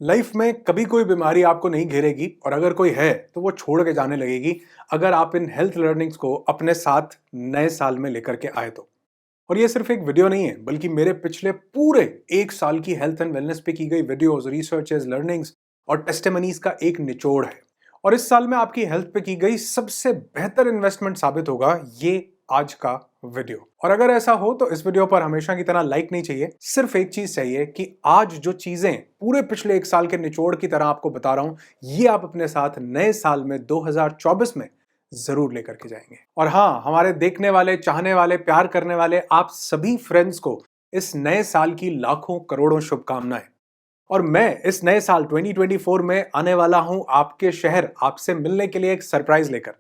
Life में कभी कोई बीमारी आपको नहीं घेरेगी और अगर कोई है तो वो छोड़ के जाने लगेगी अगर आप इन हेल्थ लर्निंग्स को अपने साथ नए साल में लेकर के आए तो। और ये सिर्फ एक वीडियो नहीं है बल्कि मेरे पिछले पूरे एक साल की हेल्थ एंड वेलनेस पे की गई वीडियोस, रिसर्चेस, लर्निंग्स और टेस्टिमनीज का एक निचोड़ है। और इस साल में आपकी हेल्थ पे की गई सबसे बेहतर इन्वेस्टमेंट साबित होगा ये आज का वीडियो। और अगर ऐसा हो तो इस वीडियो पर हमेशा की तरह लाइक नहीं चाहिए, सिर्फ एक चीज चाहिए कि आज जो चीजें पूरे पिछले एक साल के निचोड़ की तरह आपको बता रहा हूं ये आप अपने साथ नए साल में 2024 में जरूर लेकर के जाएंगे। और हाँ, हमारे देखने वाले, चाहने वाले, प्यार करने वाले आप सभी फ्रेंड्स को इस नए साल की लाखों करोड़ों शुभकामनाएं। और मैं इस नए साल 2024 में आने वाला हूं आपके शहर आपसे मिलने के लिए एक सरप्राइज लेकर।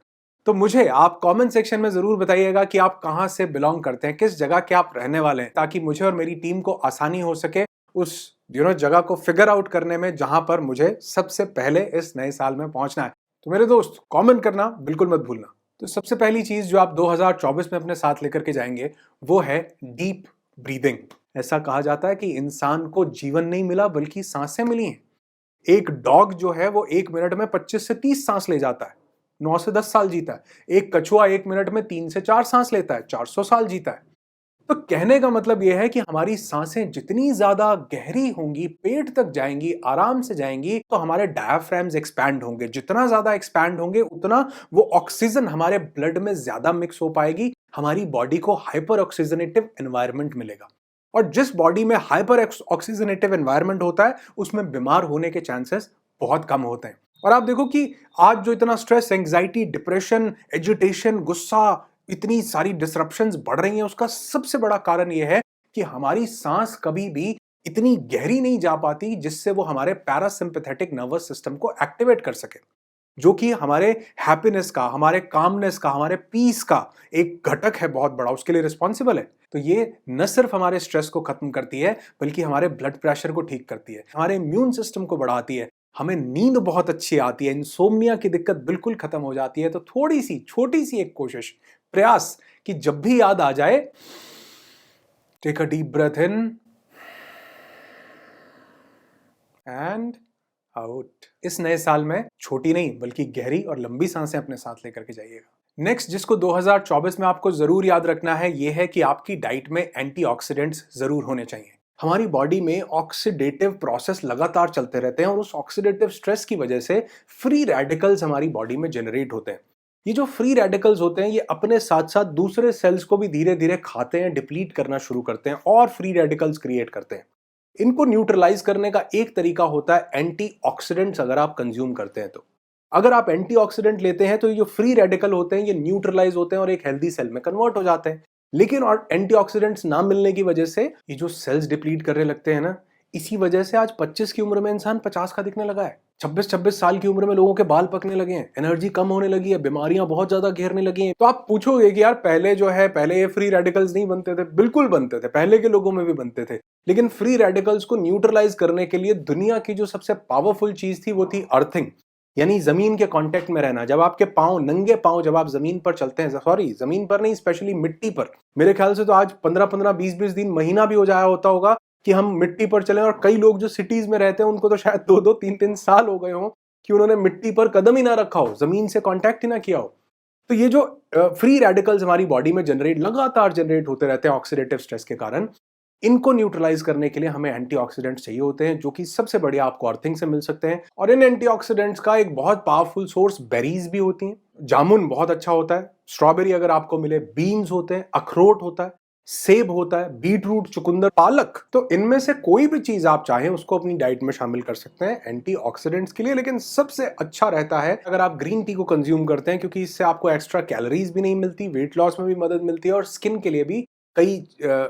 तो मुझे आप कमेंट सेक्शन में जरूर बताइएगा कि आप कहां से बिलोंग करते हैं, किस जगह के आप रहने वाले हैं, ताकि मुझे और मेरी टीम को आसानी हो सके उस जगह को फिगर आउट करने में जहां पर मुझे सबसे पहले इस नए साल में पहुंचना है। तो मेरे दोस्त, कमेंट करना बिल्कुल मत भूलना। तो सबसे पहली चीज जो आप 2024 में अपने साथ लेकर के जाएंगे वो है डीप ब्रीदिंग। ऐसा कहा जाता है कि इंसान को जीवन नहीं मिला बल्कि सांसें मिली हैं। एक डॉग जो है वो 1 मिनट में 25 से 30 सांस ले जाता है, 9 से 10 साल जीता है। एक कछुआ 1 मिनट में 3 से 4 सांस लेता है, 400 साल जीता है। तो कहने का मतलब यह है कि हमारी सांसें जितनी ज्यादा गहरी होंगी, पेट तक जाएंगी, आराम से जाएंगी, तो हमारे डायाफ्राम्स एक्सपैंड होंगे। जितना ज्यादा एक्सपैंड होंगे उतना वो ऑक्सीजन हमारे ब्लड में ज्यादा मिक्स हो पाएगी, हमारी बॉडी को हाइपर ऑक्सीजनेटिव एनवायरनमेंट मिलेगा। और जिस बॉडी में हाइपर ऑक्सीजनेटिव एनवायरनमेंट होता है उसमें बीमार होने के चांसेस बहुत कम होते हैं। और आप देखो कि आज जो इतना स्ट्रेस, एंग्जाइटी, डिप्रेशन, एजिटेशन, गुस्सा, इतनी सारी डिसरप्शंस बढ़ रही हैं, उसका सबसे बड़ा कारण यह है कि हमारी सांस कभी भी इतनी गहरी नहीं जा पाती जिससे वो हमारे पैरासिम्पैथेटिक नर्वस सिस्टम को एक्टिवेट कर सके, जो कि हमारे हैप्पीनेस का, हमारे कामनेस का, हमारे पीस का एक घटक है, बहुत बड़ा उसके लिए रिस्पॉन्सिबल है। तो ये न सिर्फ हमारे स्ट्रेस को खत्म करती है बल्कि हमारे ब्लड प्रेशर को ठीक करती है, हमारे इम्यून सिस्टम को बढ़ाती है, हमें नींद बहुत अच्छी आती है, इंसोम्निया की दिक्कत बिल्कुल खत्म हो जाती है। तो थोड़ी सी छोटी सी एक कोशिश, प्रयास कि जब भी याद आ जाए, take a deep breath in and out. इस नए साल में छोटी नहीं बल्कि गहरी और लंबी सांसें अपने साथ लेकर के जाइएगा। नेक्स्ट जिसको 2024 में आपको जरूर याद रखना है यह है कि आपकी डाइट में एंटीऑक्सीडेंट्स जरूर होने चाहिए। हमारी बॉडी में ऑक्सीडेटिव प्रोसेस लगातार चलते रहते हैं और उस ऑक्सीडेटिव स्ट्रेस की वजह से फ्री रेडिकल्स हमारी बॉडी में जनरेट होते हैं। ये जो फ्री रेडिकल्स होते हैं ये अपने साथ साथ दूसरे सेल्स को भी धीरे धीरे खाते हैं, डिप्लीट करना शुरू करते हैं और फ्री रेडिकल्स क्रिएट करते हैं। इनको न्यूट्रलाइज करने का एक तरीका होता है एंटीऑक्सीडेंट्स। अगर आप कंज्यूम करते हैं तो, अगर आप एंटीऑक्सीडेंट लेते हैं तो ये जो फ्री रेडिकल होते हैं ये न्यूट्रलाइज होते हैं और एक हेल्दी सेल में कन्वर्ट हो जाते हैं। लेकिन और एंटीऑक्सीडेंट्स ना मिलने की वजह से ये जो सेल्स डिप्लीट करने लगते हैं ना, इसी वजह से आज 25 की उम्र में इंसान 50 का दिखने लगा है। 26-26 साल की उम्र में लोगों के बाल पकने लगे हैं, एनर्जी कम होने लगी है, बीमारियां बहुत ज्यादा घेरने लगी हैं। तो आप पूछोगे कि यार पहले जो है, पहले ये फ्री रेडिकल्स नहीं बनते थे? बिल्कुल बनते थे, पहले के लोगों में भी बनते थे। लेकिन फ्री रेडिकल्स को न्यूट्रलाइज करने के लिए दुनिया की जो सबसे पावरफुल चीज थी वो थी अर्थिंग, यानी जमीन के कांटेक्ट में रहना। जब आपके पांव, नंगे पांव जब आप जमीन पर चलते हैं, सॉरी जमीन पर नहीं, स्पेशली मिट्टी पर, मेरे ख्याल से तो आज 15-15, 20-20 दिन, महीना भी हो जाया होता होगा कि हम मिट्टी पर चले। और कई लोग जो सिटीज में रहते हैं उनको तो शायद 2-2, 3-3 साल हो गए हों कि उन्होंने मिट्टी पर कदम ही ना रखा हो, जमीन से कांटेक्ट ही ना किया हो। तो ये जो फ्री रेडिकल्स हमारी बॉडी में लगातार जनरेट होते रहते हैं ऑक्सीडेटिव स्ट्रेस के कारण, इनको न्यूट्रलाइज करने के लिए हमें एंटीऑक्सीडेंट्स चाहिए होते हैं, जो कि सबसे बढ़िया आपको अर्थिंग से मिल सकते हैं। और इन एंटीऑक्सीडेंट्स का एक बहुत पावरफुल सोर्स बेरीज भी होती हैं। जामुन बहुत अच्छा होता है, स्ट्रॉबेरी अगर आपको मिले, बीन्स होते हैं, अखरोट होता है, सेब होता है, बीटरूट, चुकंदर, पालक। तो इनमें से कोई भी चीज आप चाहें उसको अपनी डाइट में शामिल कर सकते हैं एंटीऑक्सीडेंट्स के लिए। लेकिन सबसे अच्छा रहता है अगर आप ग्रीन टी को कंज्यूम करते हैं, क्योंकि इससे आपको एक्स्ट्रा कैलोरीज भी नहीं मिलती, वेट लॉस में भी मदद मिलती है और स्किन के लिए भी कई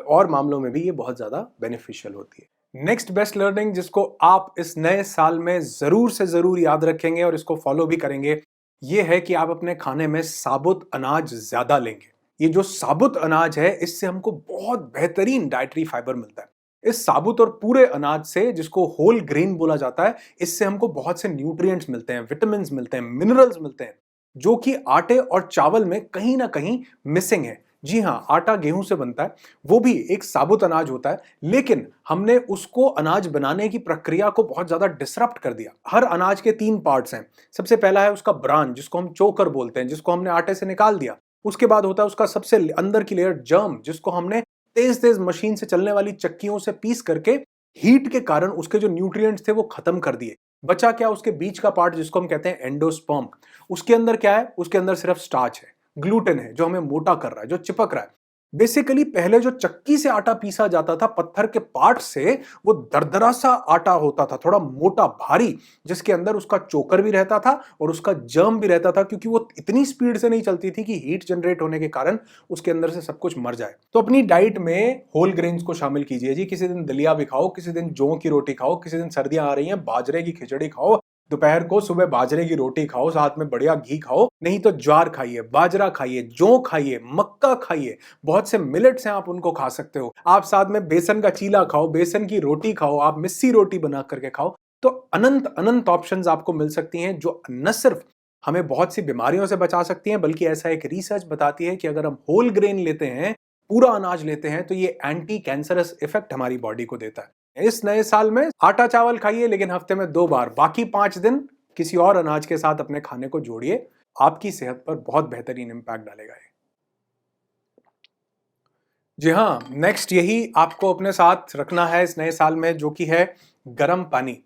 और मामलों में भी ये बहुत ज्यादा बेनिफिशियल होती है। नेक्स्ट बेस्ट लर्निंग जिसको आप इस नए साल में जरूर से जरूर याद रखेंगे और इसको फॉलो भी करेंगे, ये है कि आप अपने खाने में साबुत अनाज ज्यादा लेंगे। ये जो साबुत अनाज है इससे हमको बहुत बेहतरीन डाइटरी फाइबर मिलता है। इस साबुत और पूरे अनाज से, जिसको होल ग्रेन बोला जाता है, इससे हमको बहुत से न्यूट्रिएंट्स मिलते हैं, विटामिन्स मिलते हैं, मिनरल्स मिलते हैं, जो कि आटे और चावल में कहीं ना कहीं मिसिंग है। जी हाँ, आटा गेहूं से बनता है, वो भी एक साबुत अनाज होता है, लेकिन हमने उसको अनाज बनाने की प्रक्रिया को बहुत ज्यादा डिसरप्ट कर दिया। हर अनाज के 3 पार्ट्स हैं। सबसे पहला है उसका ब्रान, जिसको हम चोकर बोलते हैं, जिसको हमने आटे से निकाल दिया। उसके बाद होता है उसका सबसे अंदर की लेयर जर्म, जिसको हमने तेज तेज मशीन से चलने वाली चक्कियों से पीस करके हीट के कारण उसके जो न्यूट्रिएंट्स थे वो खत्म कर दिए। बचा क्या? उसके बीच का पार्ट, जिसको हम कहते हैं एंडोस्पर्म। उसके अंदर क्या है? उसके अंदर सिर्फ स्टार्च है, ग्लूटेन है, जो हमें मोटा कर रहा है, जो चिपक रहा है। बेसिकली पहले जो चक्की से आटा पीसा जाता था पत्थर के पार्ट से, वो दरदरा सा आटा होता था, थोड़ा मोटा भारी, जिसके अंदर उसका चोकर भी रहता था और उसका जर्म भी रहता था, क्योंकि वो इतनी स्पीड से नहीं चलती थी कि हीट जनरेट होने के कारण उसके अंदर से सब कुछ मर जाए। तो अपनी डाइट में होल ग्रेन्स को शामिल कीजिए जी। किसी दिन दलिया भी खाओ, किसी दिन जौ की रोटी खाओ, किसी दिन सर्दियां आ रही हैं बाजरे की खिचड़ी खाओ, दोपहर को सुबह बाजरे की रोटी खाओ, साथ में बढ़िया घी खाओ। नहीं तो ज्वार खाइए, बाजरा खाइए, जौ खाइए, मक्का खाइए, बहुत से मिलेट्स हैं, आप उनको खा सकते हो। आप साथ में बेसन का चीला खाओ, बेसन की रोटी खाओ, आप मिस्सी रोटी बना करके खाओ। तो अनंत अनंत ऑप्शंस आपको मिल सकती हैं, जो न सिर्फ हमें बहुत सी बीमारियों से बचा सकती हैं, बल्कि ऐसा एक रिसर्च बताती है कि अगर हम होल ग्रेन लेते हैं, पूरा अनाज लेते हैं, तो ये एंटी कैंसरस इफेक्ट हमारी बॉडी को देता है। इस नए साल में आटा चावल खाइए, लेकिन हफ्ते में 2 बार, बाकी 5 दिन किसी और अनाज के साथ अपने खाने को जोड़िए। आपकी सेहत पर बहुत बेहतरीन इंपैक्ट डालेगा ये। जी हाँ, नेक्स्ट यही आपको अपने साथ रखना है इस नए साल में, जो कि है गर्म पानी।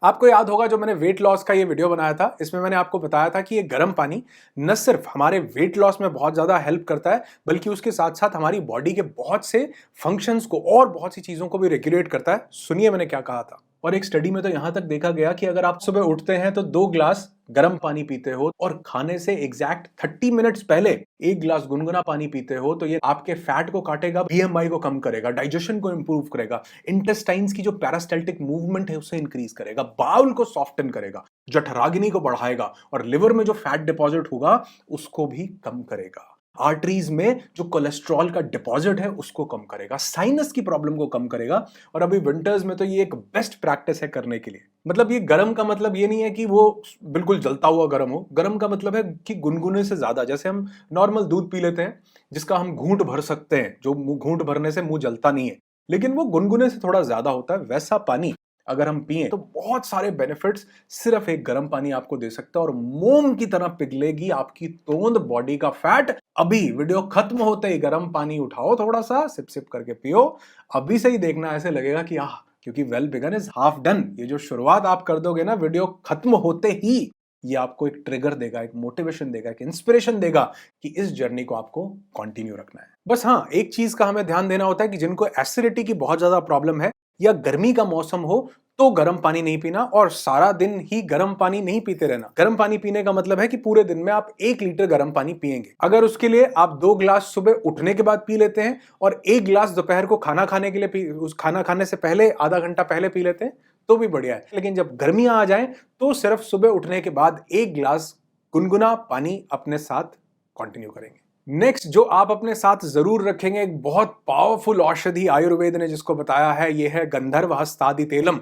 आपको याद होगा जो मैंने वेट लॉस का ये वीडियो बनाया था, इसमें मैंने आपको बताया था कि ये गर्म पानी न सिर्फ हमारे वेट लॉस में बहुत ज्यादा हेल्प करता है, बल्कि उसके साथ साथ हमारी बॉडी के बहुत से फंक्शंस को और बहुत सी चीजों को भी रेगुलेट करता है। सुनिए मैंने क्या कहा था। और एक स्टडी में तो यहां तक देखा गया कि अगर आप सुबह उठते हैं तो 2 ग्लास गर्म पानी पीते हो और खाने से एग्जैक्ट 30 मिनट्स पहले 1 ग्लास गुनगुना पानी पीते हो, तो ये आपके फैट को काटेगा, बीएमआई को कम करेगा, डाइजेशन को इंप्रूव करेगा, इंटेस्टाइन्स की जो पैरास्टाल्टिक मूवमेंट है उसे इंक्रीज करेगा, बाउल को सॉफ्टन करेगा, जठराग्नि को बढ़ाएगा और लिवर में जो फैट डिपॉजिट होगा उसको भी कम करेगा। आर्टरीज में जो कोलेस्ट्रॉल का डिपॉजिट है उसको कम करेगा, साइनस की प्रॉब्लम को कम करेगा। और अभी विंटर्स में तो ये एक बेस्ट प्रैक्टिस है करने के लिए। मतलब ये गर्म का मतलब ये नहीं है कि वो बिल्कुल जलता हुआ गर्म हो। गर्म का मतलब है कि गुनगुने से ज्यादा, जैसे हम नॉर्मल दूध पी लेते हैं जिसका हम घूंट भर सकते हैं, जो घूंट भरने से मुंह जलता नहीं है, लेकिन वो गुनगुने से थोड़ा ज्यादा होता है, वैसा पानी अगर हम पिए तो बहुत सारे बेनिफिट्स सिर्फ एक गर्म पानी आपको दे सकता है और मोम की तरह पिघलेगी आपकी तोंद बॉडी का फैट। अभी वीडियो खत्म होते ही गर्म पानी उठाओ, थोड़ा सा सिप सिप करके पियो। अभी से ही देखना ऐसे लगेगा कि क्योंकि well begun is half done. ये जो शुरुआत आप कर दोगे ना वीडियो खत्म होते ही, ये आपको एक ट्रिगर देगा, एक मोटिवेशन देगा, एक इंस्पिरेशन देगा कि इस जर्नी को आपको कंटिन्यू रखना है। बस हाँ, एक चीज का हमें ध्यान देना होता है कि जिनको एसिडिटी की बहुत ज्यादा प्रॉब्लम है या गर्मी का मौसम हो, तो गर्म पानी नहीं पीना और सारा दिन ही गर्म पानी नहीं पीते रहना। गर्म पानी पीने का मतलब है कि पूरे दिन में आप 1 लीटर गर्म पानी पिएंगे। अगर उसके लिए आप 2 ग्लास सुबह उठने के बाद पी लेते हैं और 1 ग्लास दोपहर को खाना खाने के लिए उस खाना खाने से पहले आधा घंटा पहले पी लेते हैं तो भी बढ़िया है। लेकिन जब गर्मियां आ जाएं तो सिर्फ सुबह उठने के बाद 1 ग्लास गुनगुना पानी अपने साथ कंटिन्यू करेंगे। नेक्स्ट जो आप अपने साथ जरूर रखेंगे, एक बहुत पावरफुल औषधि आयुर्वेद ने जिसको बताया है, ये है गंधर्व हस्तादि तेलम,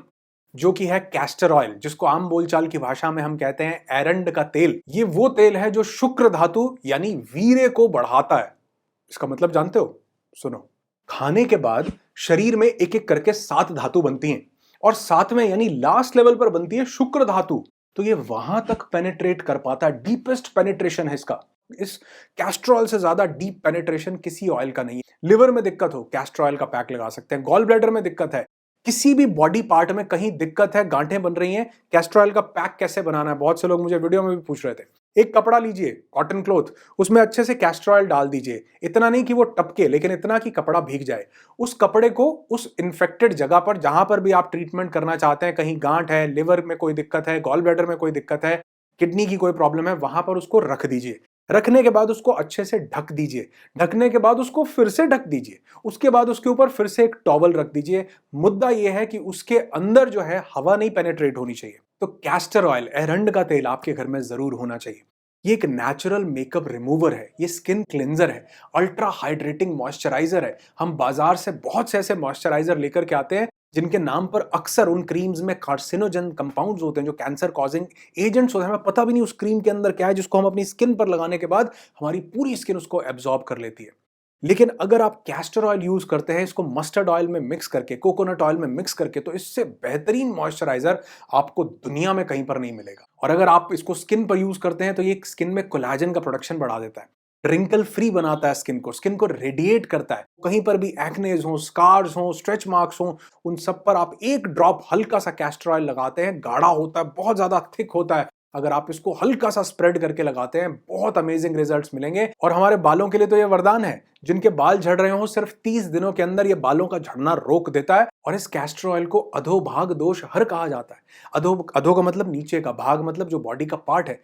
जो कि है कैस्टर ऑयल, जिसको आम बोलचाल की भाषा में हम कहते हैं एरंड का तेल। ये वो तेल है जो शुक्र धातु यानी वीर्य को बढ़ाता है। इसका मतलब जानते हो? सुनो, खाने के बाद शरीर में एक एक करके 7 धातु बनती हैं और 7वें यानी लास्ट लेवल पर बनती है शुक्र धातु। तो ये वहां तक पेनिट्रेट कर पाता है, डीपेस्ट पेनिट्रेशन है इसका। इस कैस्टर ऑयल से ज्यादा डीप पेनिट्रेशन किसी ऑयल का नहीं है। लिवर में दिक्कत हो, कैस्टर ऑयल का पैक लगा सकते हैं। गॉल ब्लैडर में दिक्कत है, किसी भी बॉडी पार्ट में कहीं दिक्कत है, गांठें बन रही हैं, कैस्टर ऑयल का पैक कैसे बनाना है, बहुत से लोग मुझे वीडियो में भी पूछ रहे थे। एक कपड़ा लीजिए, कॉटन क्लॉथ, उसमें अच्छे से कैस्टर ऑयल डाल दीजिए, इतना नहीं कि वो टपके, लेकिन इतना कि कपड़ा भीग जाए। उस कपड़े को उस इन्फेक्टेड जगह पर, जहां पर भी आप ट्रीटमेंट करना चाहते हैं, कहीं गांठ है, लिवर में कोई दिक्कत है, गॉल ब्लैडर में कोई दिक्कत है, किडनी की कोई प्रॉब्लम है, वहां पर उसको रख दीजिए। रखने के बाद उसको अच्छे से ढक दीजिए। ढकने के बाद उसको फिर से ढक दीजिए। उसके बाद उसके ऊपर फिर से एक टॉवल रख दीजिए। मुद्दा यह है कि उसके अंदर जो है हवा नहीं पेनिट्रेट होनी चाहिए। तो कैस्टर ऑयल, एरंड का तेल आपके घर में जरूर होना चाहिए। ये एक नेचुरल मेकअप रिमूवर है, ये स्किन क्लेंजर है, अल्ट्रा हाइड्रेटिंग मॉइस्चराइजर है। हम बाजार से बहुत से ऐसे मॉइस्चराइजर लेकर के आते हैं जिनके नाम पर अक्सर उन क्रीम्स में कार्सिनोजन कंपाउंड्स होते हैं, जो कैंसर कॉजिंग एजेंट्स होते हैं। हमें पता भी नहीं उस क्रीम के अंदर क्या है, जिसको हम अपनी स्किन पर लगाने के बाद हमारी पूरी स्किन उसको एब्जॉर्ब कर लेती है। लेकिन अगर आप कैस्टर ऑयल यूज करते हैं, इसको मस्टर्ड ऑयल में मिक्स करके, कोकोनट ऑयल में मिक्स करके, तो इससे बेहतरीन मॉइस्चराइजर आपको दुनिया में कहीं पर नहीं मिलेगा। और अगर आप इसको स्किन पर यूज करते हैं तो ये स्किन में कोलाजन का प्रोडक्शन बढ़ा देता है, रिंकल फ्री बनाता है, स्किन को रेडिएट करता है। कहीं पर भी एक्नेज हो, स्कार्स हो, स्ट्रेच मार्क्स हो, उन सब पर आप एक ड्रॉप हल्का सा कैस्टर ऑयल लगाते हैं, गाढ़ा होता है, बहुत ज्यादा थिक होता है। अगर आप इसको हल्का सा स्प्रेड करके लगाते हैं, बहुत अमेजिंग रिजल्ट्स मिलेंगे। और हमारे बालों के लिए तो ये वरदान है। जिनके बाल झड़ रहे हो, सिर्फ 30 दिनों के अंदर ये बालों का झड़ना रोक देता है। और इस कैस्टर ऑयल को अधोभाग दोष हर कहा जाता है। अधो का मतलब नीचे का, भाग मतलब जो बॉडी का पार्ट है,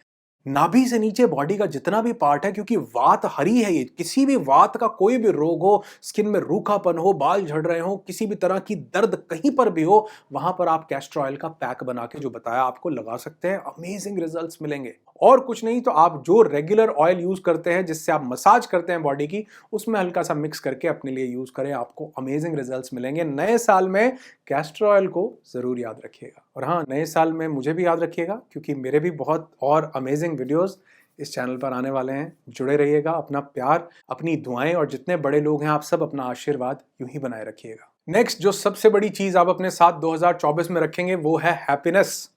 नाभि से नीचे बॉडी का जितना भी पार्ट है, क्योंकि वात हरी है ये। किसी भी वात का कोई भी रोग हो, स्किन में रूखापन हो, बाल झड़ रहे हो, किसी भी तरह की दर्द कहीं पर भी हो, वहां पर आप कैस्टर ऑयल का पैक बना के जो बताया आपको लगा सकते हैं, अमेजिंग रिजल्ट्स मिलेंगे। और कुछ नहीं तो आप जो रेगुलर ऑयल यूज करते हैं, जिससे आप मसाज करते हैं बॉडी की, उसमें हल्का सा मिक्स करके अपने लिए यूज करें, आपको अमेजिंग रिजल्ट्स मिलेंगे। नए साल में कैस्टर ऑयल को जरूर याद रखिएगा। और हाँ, नए साल में मुझे भी याद रखिएगा, क्योंकि मेरे भी बहुत और अमेजिंग वीडियोस इस चैनल पर आने वाले हैं। जुड़े रहिएगा। अपना प्यार, अपनी दुआएं और जितने बड़े लोग हैं आप सब अपना आशीर्वाद यूं ही बनाए रखिएगा। नेक्स्ट जो सबसे बड़ी चीज आप अपने साथ 2024 में रखेंगे वो है हैप्पीनेस।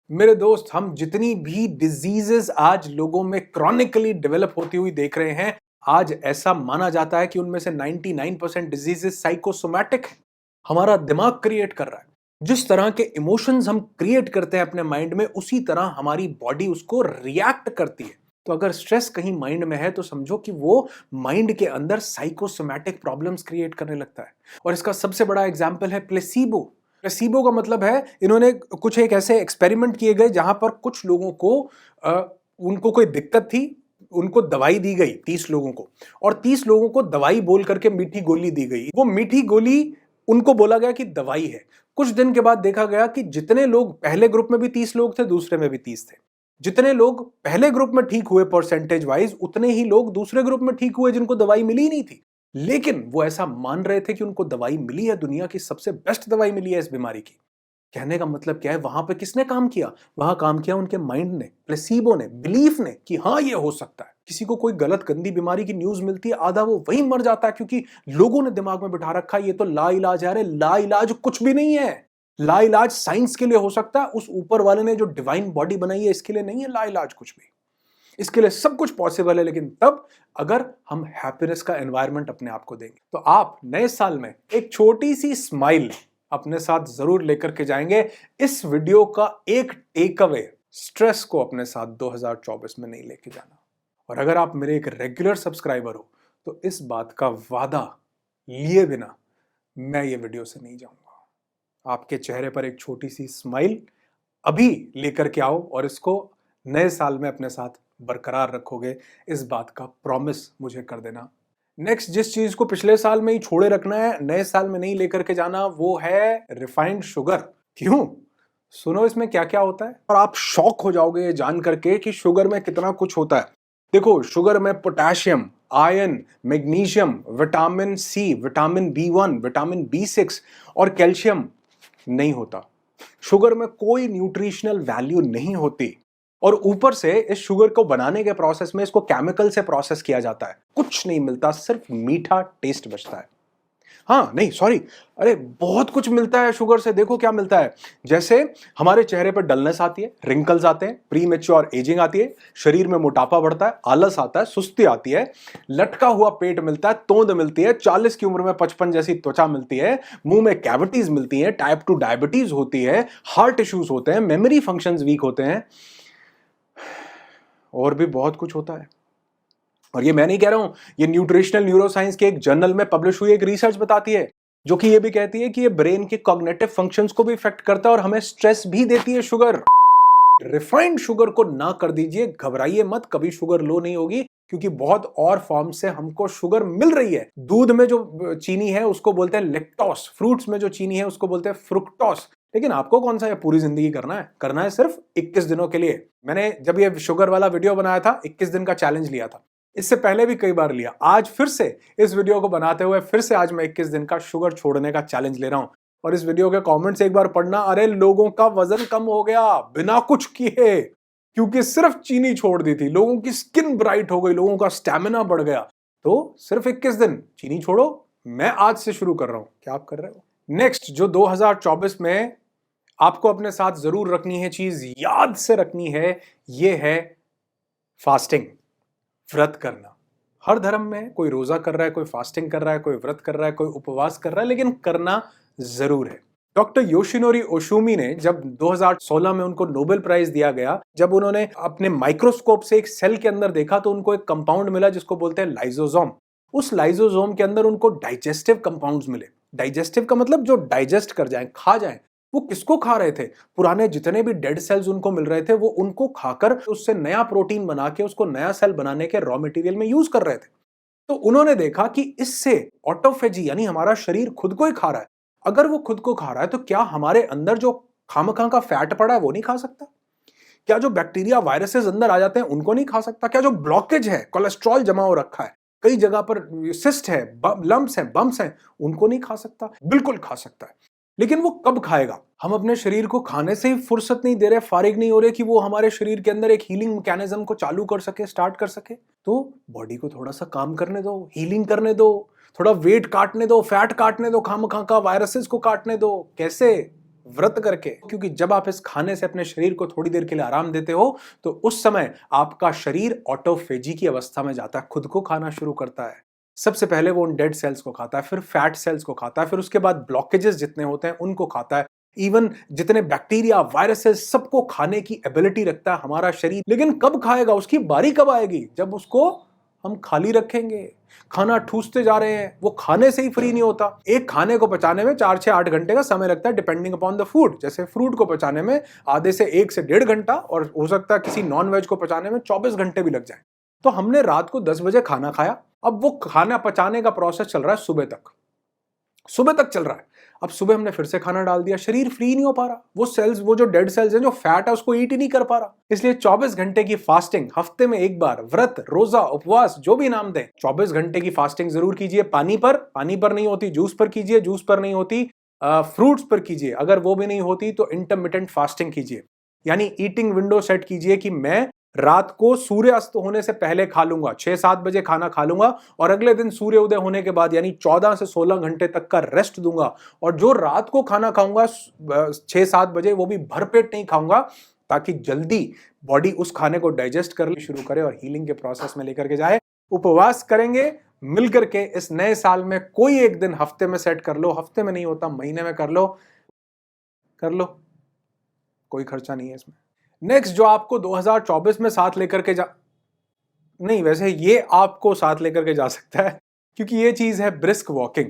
मेरे दोस्त, हम जितनी भी डिजीजेस आज लोगों में क्रॉनिकली डेवलप होती हुई देख रहे हैं, आज ऐसा माना जाता है कि उनमें से 99% डिजीजेस साइकोसोमैटिक है। हमारा दिमाग क्रिएट कर रहा है। जिस तरह के इमोशंस हम क्रिएट करते हैं अपने माइंड में, उसी तरह हमारी बॉडी उसको रिएक्ट करती है। तो अगर स्ट्रेस कहीं माइंड में है तो समझो कि वो माइंड के अंदर साइकोसोमैटिक प्रॉब्लम्स क्रिएट करने लगता है। और इसका सबसे बड़ा एग्जांपल है प्लेसीबो। प्लेसीबो का मतलब है, इन्होंने कुछ एक ऐसे एक्सपेरिमेंट किए गए जहां पर कुछ लोगों को उनको कोई दिक्कत थी, उनको दवाई दी गई 30 लोगों को, और 30 लोगों को दवाई बोल करके मीठी गोली दी गई। वो मीठी गोली उनको बोला गया कि दवाई है। कुछ दिन के बाद देखा गया कि जितने लोग पहले ग्रुप में भी 30 लोग थे, दूसरे में भी 30 थे। जितने लोग पहले ग्रुप में ठीक हुए परसेंटेज वाइज, उतने ही लोग दूसरे ग्रुप में ठीक हुए जिनको दवाई मिली ही नहीं थी। लेकिन वो ऐसा मान रहे थे कि उनको दवाई मिली है, दुनिया की सबसे बेस्ट दवाई मिली है इस बीमारी की। कहने का मतलब क्या है, वहां पे किसने काम किया? वहां काम किया उनके माइंड ने, प्लेसीबो ने, बिलीफ ने कि हाँ ये हो सकता है। किसी को कोई गलत गंदी बीमारी की न्यूज मिलती है, आधा वो वही मर जाता है, क्योंकि लोगों ने दिमाग में बिठा रखा है ये तो ला इलाज है। अरे ला इलाज कुछ भी नहीं है। ला इलाज साइंस के लिए हो सकता है, उस ऊपर वाले ने जो डिवाइन बॉडी बनाई है इसके लिए नहीं है ला इलाज कुछ भी। इसके लिए सब कुछ पॉसिबल है, लेकिन तब अगर हम हैप्पीनेस का एनवायरनमेंट अपने आप को देंगे। तो आप नए साल में एक छोटी सी स्माइल अपने साथ जरूर लेकर के जाएंगे। इस वीडियो का एक टेक अवे, स्ट्रेस को अपने साथ 2024 में नहीं लेके जाना। और अगर आप मेरे एक रेगुलर सब्सक्राइबर हो तो इस बात का वादा लिए बिना मैं ये वीडियो से नहीं जाऊंगा। आपके चेहरे पर एक छोटी सी स्माइल अभी लेकर के आओ और इसको नए साल में अपने साथ बरकरार रखोगे, इस बात का प्रॉमिस मुझे कर देना। नेक्स्ट जिस चीज को पिछले साल में ही छोड़े रखना है, नए साल में नहीं लेकर के जाना, वो है रिफाइंड शुगर। क्यों? सुनो इसमें क्या क्या होता है और आप शॉक हो जाओगे जान करके कि शुगर में कितना कुछ होता है। देखो, शुगर में potassium, iron, magnesium, vitamin C, vitamin B1, vitamin B6 और कैल्शियम नहीं होता। शुगर में कोई न्यूट्रिशनल वैल्यू नहीं होती। और ऊपर से इस शुगर को बनाने के प्रोसेस में इसको केमिकल से प्रोसेस किया जाता है। कुछ नहीं मिलता, सिर्फ मीठा टेस्ट बचता है। हाँ नहीं सॉरी, अरे बहुत कुछ मिलता है शुगर से। देखो क्या मिलता है, जैसे हमारे चेहरे पर डलनेस आती है, रिंकल्स आते हैं, प्री मैच्योर एजिंग आती है, शरीर में मोटापा बढ़ता है, आलस आता है, सुस्ती आती है, लटका हुआ पेट मिलता है, तोंद मिलती है, 40 की उम्र में 55 जैसी त्वचा मिलती है, मुंह में कैविटीज मिलती है, टाइप 2 डायबिटीज होती है, हार्ट इश्यूज होते हैं, मेमोरी फंक्शंस वीक होते हैं, और भी बहुत कुछ होता है। और ये मैं नहीं कह रहा हूं, ये न्यूट्रिशनल न्यूरोसाइंस के एक जर्नल में पब्लिश हुई एक रिसर्च बताती है, जो कि ये भी कहती है कि ये ब्रेन के कॉग्निटिव फंक्शंस को भी इफेक्ट करता है और हमें स्ट्रेस भी देती है शुगर। रिफाइंड शुगर को ना कर दीजिए, घबराइए मत, कभी शुगर लो नहीं होगी, क्योंकि बहुत और फॉर्म से हमको शुगर मिल रही है। दूध में जो चीनी है उसको बोलते हैं लेक्टोस, फ्रूट्स में जो चीनी है उसको बोलते हैं फ्रुक्टोस। लेकिन आपको कौन सा ये पूरी जिंदगी करना है सिर्फ 21 दिनों के लिए। मैंने जब ये शुगर वाला वीडियो बनाया था, 21 दिन का चैलेंज लिया था, इससे पहले भी कई बार लिया। आज फिर से इस वीडियो को बनाते हुए फिर से आज मैं 21 दिन का शुगर छोड़ने का चैलेंज ले रहा हूं। और इस वीडियो के कमेंट्स एक बार पढ़ना, अरे लोगों का वजन कम हो गया बिना कुछ किए, क्योंकि सिर्फ चीनी छोड़ दी थी। लोगों की स्किन ब्राइट हो गई, लोगों का स्टैमिना बढ़ गया। तो सिर्फ 21 दिन चीनी छोड़ो, मैं आज से शुरू कर रहा हूं। क्या आप कर रहे हो? नेक्स्ट जो 2024 में आपको अपने साथ जरूर रखनी है, चीज याद से रखनी है, ये है फास्टिंग, व्रत करना। हर धर्म में कोई रोजा कर रहा है, कोई फास्टिंग कर रहा है, कोई व्रत कर रहा है, कोई उपवास कर रहा है, लेकिन करना जरूर है। डॉक्टर योशिनोरी ओशुमी ने जब 2016 में उनको नोबेल प्राइज दिया गया, जब उन्होंने अपने माइक्रोस्कोप से एक सेल के अंदर देखा तो उनको एक कंपाउंड मिला जिसको बोलते हैं लाइसोसोम। उस लाइसोसोम के अंदर उनको डाइजेस्टिव कंपाउंड्स मिले। डाइजेस्टिव का मतलब जो डाइजेस्ट कर जाए, खा जाए। वो किसको खा रहे थे? पुराने जितने भी डेड सेल्स उनको मिल रहे थे, वो उनको खाकर उससे नया प्रोटीन बना के उसको नया सेल बनाने के रॉ मटेरियल में यूज कर रहे थे। तो उन्होंने देखा कि इससे ऑटोफेजी यानी हमारा शरीर खुद को ही खा रहा है। अगर वो खुद को खा रहा है तो क्या हमारे अंदर जो खामखा का फैट पड़ा है वो नहीं खा सकता? क्या जो बैक्टीरिया वायरसेस अंदर आ जाते हैं उनको नहीं खा सकता? क्या जो ब्लॉकेज है, कोलेस्ट्रॉल जमा हो रखा है, कई जगह पर सिस्ट है, लम्प्स हैं, बम्प्स हैं, उनको नहीं खा सकता? बिल्कुल खा सकता है। लेकिन वो कब खाएगा? हम अपने शरीर को खाने से ही फुर्सत नहीं दे रहे, फारिग नहीं हो रहे कि वो हमारे शरीर के अंदर एक हीलिंग मैकेनिज्म को चालू कर सके, स्टार्ट कर सके। तो बॉडी को थोड़ा सा काम करने दो, हीलिंग करने दो, थोड़ा वेट काटने दो, फैट काटने दो, खामखा का वायरसेस को काटने दो। कैसे? व्रत करके। क्योंकि जब आप इस खाने से अपने शरीर को थोड़ी देर के लिए आराम देते हो तो उस समय आपका शरीर ऑटोफेजी की अवस्था में जाता है, खुद को खाना शुरू करता है। सबसे पहले वो उन डेड सेल्स को खाता है, फिर फैट सेल्स को खाता है, फिर उसके बाद ब्लॉकेजेस जितने होते हैं उनको खाता है। इवन जितने बैक्टीरिया, वायरसेस, सबको खाने की एबिलिटी रखता है हमारा शरीर। लेकिन कब खाएगा? उसकी बारी कब आएगी? जब उसको हम खाली रखेंगे। खाना ठूसते जा रहे हैं, वो खाने से ही फ्री नहीं होता। एक खाने को पचाने में 4 से 8 घंटे का समय लगता है डिपेंडिंग अपॉन द फूड। जैसे फ्रूट को पचाने में आधे से 1 से 1.5 घंटा, और हो सकता है किसी नॉन वेज को पचाने में 24 घंटे भी लग जाए। तो हमने रात को 10 बजे खाना खाया, अब वो खाना पचाने का प्रोसेस चल रहा है सुबह तक चल रहा है। अब सुबह हमने फिर से खाना डाल दिया, शरीर फ्री नहीं हो पा रहा। वो सेल्स, वो जो डेड सेल्स हैं, जो फैट है, उसको ईट ही नहीं कर पा रहा। इसलिए 24 घंटे की फास्टिंग, हफ्ते में एक बार, व्रत, रोजा, उपवास, जो भी नाम दें, 24 घंटे की फास्टिंग जरूर कीजिए। पानी पर नहीं होती, जूस पर कीजिए। जूस पर नहीं होती, फ्रूट्स पर कीजिए। अगर वो भी नहीं होती तो इंटरमिटेंट फास्टिंग कीजिए, यानी ईटिंग विंडो सेट कीजिए कि मैं रात को सूर्यास्त होने से पहले खा लूंगा, 6-7 बजे खाना खा लूंगा, और अगले दिन सूर्य उदय होने के बाद यानी 14 से 16 घंटे तक का रेस्ट दूंगा। और जो रात को खाना खाऊंगा 6-7 बजे, वो भी भरपेट नहीं खाऊंगा, ताकि जल्दी बॉडी उस खाने को डाइजेस्ट कर शुरू करे और हीलिंग के प्रोसेस में लेकर के जाए। उपवास करेंगे मिलकर के इस नए साल में। कोई एक दिन हफ्ते में सेट कर लो, हफ्ते में नहीं होता महीने में कर लो, कोई खर्चा नहीं है इसमें। नेक्स्ट जो आपको 2024 में साथ लेकर के नहीं, वैसे ये आपको साथ लेकर के जा सकता है, क्योंकि ये चीज है ब्रिस्क वॉकिंग।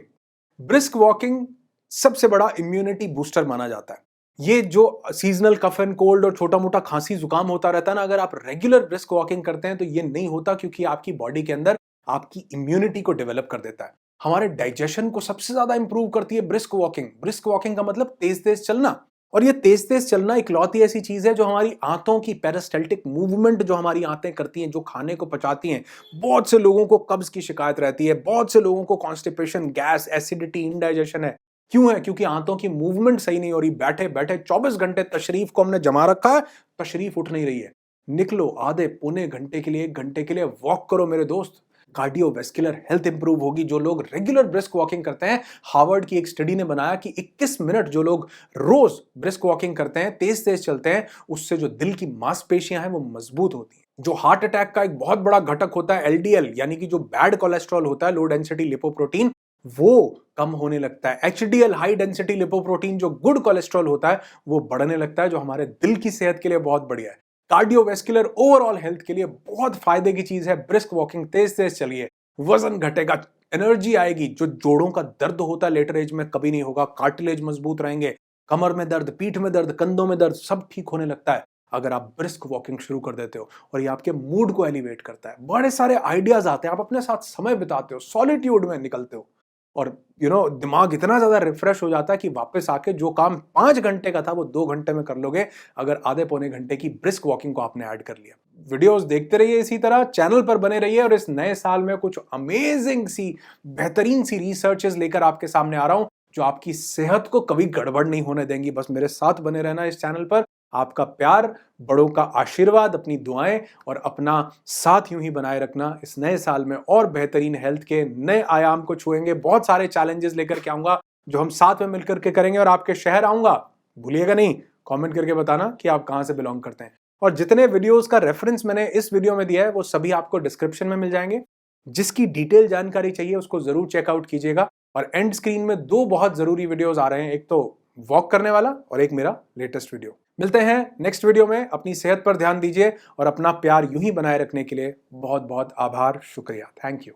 ब्रिस्क वॉकिंग सबसे बड़ा इम्यूनिटी बूस्टर माना जाता है। ये जो सीजनल कफ एंड कोल्ड और छोटा मोटा खांसी जुकाम होता रहता है ना, अगर आप रेगुलर ब्रिस्क वॉकिंग करते हैं तो ये नहीं होता, क्योंकि आपकी बॉडी के अंदर आपकी इम्यूनिटी को डेवलप कर देता है। हमारे डाइजेशन को सबसे ज्यादा इंप्रूव करती है ब्रिस्क वॉकिंग। ब्रिस्क वॉकिंग का मतलब तेज तेज चलना, और ये तेज तेज चलना इकलौती ऐसी चीज है जो हमारी आंतों की पेरिस्टाल्टिक मूवमेंट, जो हमारी आंतें करती हैं, जो खाने को पचाती हैं। बहुत से लोगों को कब्ज की शिकायत रहती है, बहुत से लोगों को कॉन्स्टिपेशन, गैस, एसिडिटी, इंडाइजेशन है। क्यों है? क्योंकि आंतों की मूवमेंट सही नहीं हो रही। बैठे बैठे 24 घंटे तशरीफ को हमने जमा रखा है, तशरीफ उठ नहीं रही है। निकलो, आधे पौने घंटे के लिए, 1 घंटे के लिए वॉक करो मेरे दोस्त। कार्डियोवैस्कुलर हेल्थ इंप्रूव होगी। जो लोग रेगुलर ब्रिस्क वॉकिंग करते हैं, हार्वर्ड की एक स्टडी ने बनाया कि 21 मिनट जो लोग रोज ब्रिस्क वॉकिंग करते हैं, तेज तेज चलते हैं, उससे जो दिल की मांसपेशियां हैं वो मजबूत होती हैं। जो हार्ट अटैक का एक बहुत बड़ा घटक होता है एलडीएल, यानी कि जो बैड कोलेस्ट्रॉल होता है, लो डेंसिटी लिपोप्रोटीन, वो कम होने लगता है। एचडीएल, हाई डेंसिटी लिपोप्रोटीन, जो गुड कोलेस्ट्रॉल होता है, वो बढ़ने लगता है, जो हमारे दिल की सेहत के लिए बहुत बढ़िया है। कार्डियोवैस्कुलर ओवरऑल हेल्थ के लिए बहुत फायदे की चीज है ब्रिस्क वॉकिंग। तेज तेज चलिए, वजन घटेगा, एनर्जी आएगी। जो जोड़ों का दर्द होता है लेटर एज में, कभी नहीं होगा। कार्टिलेज मजबूत रहेंगे, कमर में दर्द, पीठ में दर्द, कंधों में दर्द, सब ठीक होने लगता है अगर आप ब्रिस्क वॉकिंग शुरू कर देते हो। और ये आपके मूड को एलिवेट करता है। बड़े सारे आइडियाज आते हैं, आप अपने साथ समय बिताते हो, सॉलिट्यूड में निकलते हो, और दिमाग इतना ज्यादा रिफ्रेश हो जाता है कि वापस आके जो काम 5 घंटे का था वो 2 घंटे में कर लोगे, अगर आधे पौने घंटे की ब्रिस्क वॉकिंग को आपने ऐड कर लिया। वीडियोस देखते रहिए, इसी तरह चैनल पर बने रहिए, और इस नए साल में कुछ अमेजिंग सी, बेहतरीन सी रिसर्चेस लेकर आपके सामने आ रहा हूं। जो आपकी सेहत को कभी गड़बड़ नहीं होने देंगी। बस मेरे साथ बने रहना इस चैनल पर। आपका प्यार, बड़ों का आशीर्वाद, अपनी दुआएं और अपना साथ यूं ही बनाए रखना। इस नए साल में और बेहतरीन हेल्थ के नए आयाम को छुएंगे। बहुत सारे चैलेंजेस लेकर के आऊंगा जो हम साथ में मिलकर के करेंगे, और आपके शहर आऊंगा, भूलिएगा नहीं, कमेंट करके बताना कि आप कहां से बिलोंग करते हैं। और जितने वीडियोस का रेफरेंस मैंने इस वीडियो में दिया है वो सभी आपको डिस्क्रिप्शन में मिल जाएंगे। जिसकी डिटेल जानकारी चाहिए उसको जरूर चेकआउट कीजिएगा। और एंड स्क्रीन में 2 बहुत जरूरी वीडियोस आ रहे हैं, एक तो वॉक करने वाला और एक मेरा लेटेस्ट वीडियो। मिलते हैं नेक्स्ट वीडियो में। अपनी सेहत पर ध्यान दीजिए और अपना प्यार यूं ही बनाए रखने के लिए बहुत बहुत आभार, शुक्रिया, थैंक यू।